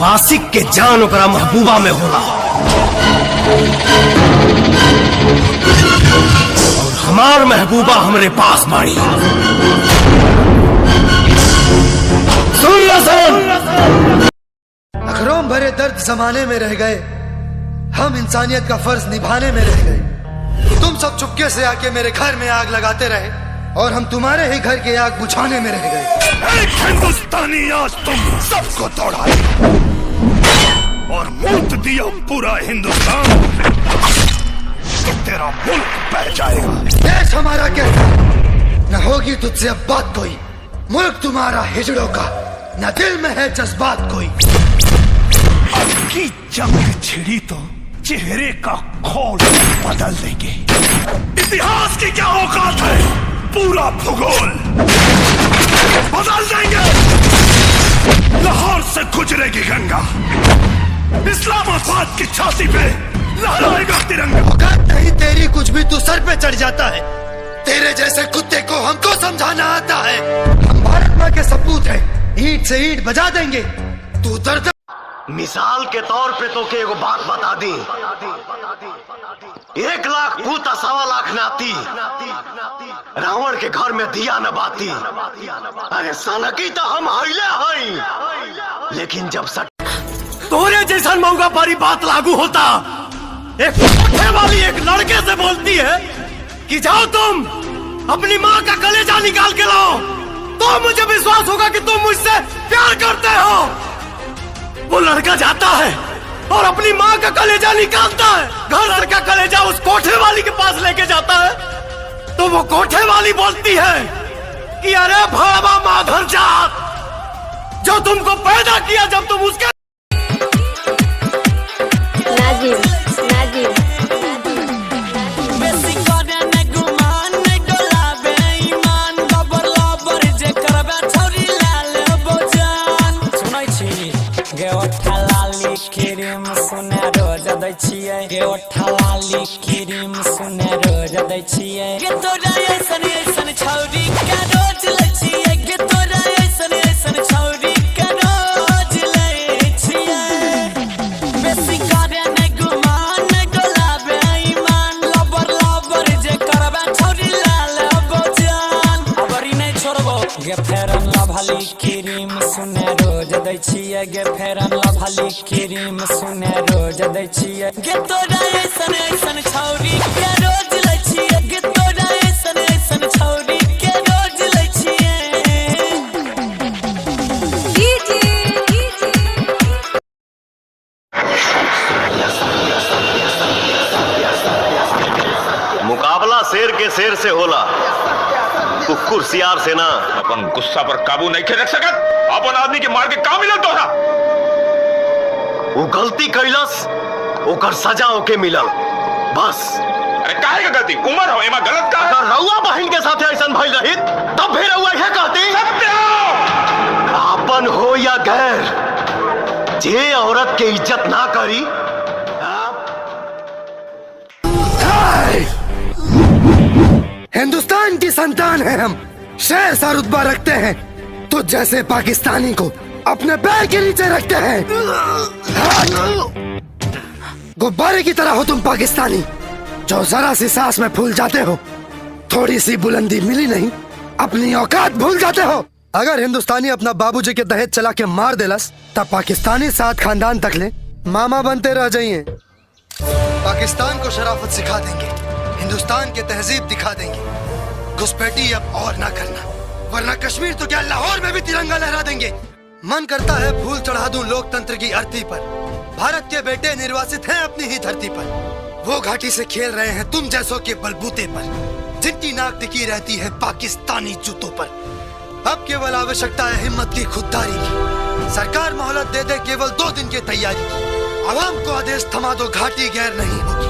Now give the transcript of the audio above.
वो आशिक के जान ओकरा महबूबा में होला और हमार महबूबा हमरे पास बाड़ी। सुन लो सुन। अखरों भरे दर्द जमाने में रह गए, हम इंसानियत का फर्ज निभाने में रह गए। तुम सब चुपके से आके मेरे घर में आग लगाते रहे और हम तुम्हारे ही घर के आग बुझाने में रह गए। एक हिंदुस्तानी आज तुम सबको दौड़ाए और मुल्क दिया पूरा हिंदुस्तान, तो तेरा मुल्क बह जाएगा। देश हमारा कहता न होगी तुझसे अब बात कोई, मुल्क तुम्हारा हिजड़ों का न दिल में है जज्बात कोई। अब की जंग छिड़ी तो चेहरे का खोल बदल देंगे। इतिहास की क्या औकात है, पूरा भूगोल बदल देंगे। लाहौर से गुजरेगी गंगा, इस्लामाबाद की छाती पे लहराएगा तिरंगा। औकात नहीं तेरी कुछ भी, तू सर पे चढ़ जाता है। तेरे जैसे कुत्ते को हमको समझाना आता है। हम भारत माँ के सपूत हैं, ईंट से ईंट बजा देंगे। तू दर्द मिसाल के तौर पे तो के एगो बात बता दी, 1 लाख भूता 1.25 लाख नाती, रावण के घर में दिया न बाती। अरे सनकी तो हम हईले हई, लेकिन जब तोरे जैसा मौका पारी बात लागू होता, एक कोठे वाली एक लड़के से बोलती है कि जाओ तुम अपनी माँ का कलेजा निकाल के लाओ, तो मुझे विश्वास होगा कि तुम मुझसे प्यार करते हो। वो लड़का जाता है और अपनी माँ का कलेजा निकालता है, घर का कलेजा उस कोठे वाली के पास लेके जाता है, तो वो कोठे वाली बोलती है कि अरे भड़वा माधर जात, जो तुमको पैदा किया जब तुम उसके लाली क्रीम सुने रोज दै छियै गे तोरा ऐसन ऐसन छौरी के रोज लै छियै गे तोरा ऐसन ऐसन छौरी के रोज लै छियै बेसी करे नै गुमान नै डोलाबे ईमान लबर लबर जे करबे छौरी लाल बोजान अबरी नै छोड़बो गे फेरन लभली क्रीम सुने रोज दै छियै गे फेरन लभली क्रीम सुने रोज दै छियै गे तोरा ऐसन ऐसन छौरी के रोज लै छियै गे तोरा ऐसन ऐसन छौरी के रोज लै छियै। मुकाबला शेर के शेर से होला, कुकुर सियार से ना। अपन गुस्सा पर काबू नहीं रख सकत, अपन आदमी के मार के का मिलल तोरा? वो गलती कैलस, ओकर सजा ओके मिलल, बस। अरे काहे का गलती? उम्र हो एमा गलत का? अगर रउआ बहन के साथ ऐसा भइल रही तब भी रउआ यह कहती। आपन हो या गैर, जे औरत के इज्जत ना करी। हिंदुस्तान की संतान है हम, शेर सा रुतबा रखते हैं, तो जैसे पाकिस्तानी को अपने पैर के नीचे रखते हैं। गुब्बारे की तरह हो तुम पाकिस्तानी, जो जरा सी सांस में फूल जाते हो। थोड़ी सी बुलंदी मिली नहीं, अपनी औकात भूल जाते हो। अगर हिंदुस्तानी अपना बाबूजी के दहेज चला के मार देलस, तब पाकिस्तानी 7 खानदान तक ले मामा बनते रह जाइए। पाकिस्तान को शराफत सिखा देंगे, हिंदुस्तान के तहजीब दिखा देंगे। घुसपैठी अब और ना करना, वरना कश्मीर तो क्या लाहौर में भी तिरंगा लहरा देंगे। मन करता है फूल चढ़ा दूं लोकतंत्र की अर्थी पर। भारत के बेटे निर्वासित हैं अपनी ही धरती पर। वो घाटी से खेल रहे हैं तुम जैसों के बलबूते पर, जिनकी नाक टिकी रहती है पाकिस्तानी जूतों पर। अब केवल आवश्यकता है हिम्मत की, खुददारी की। सरकार मोहलत दे दे केवल 2 दिन की तैयारी की। आवाम को आदेश थमा दो, घाटी गैर नहीं होगी।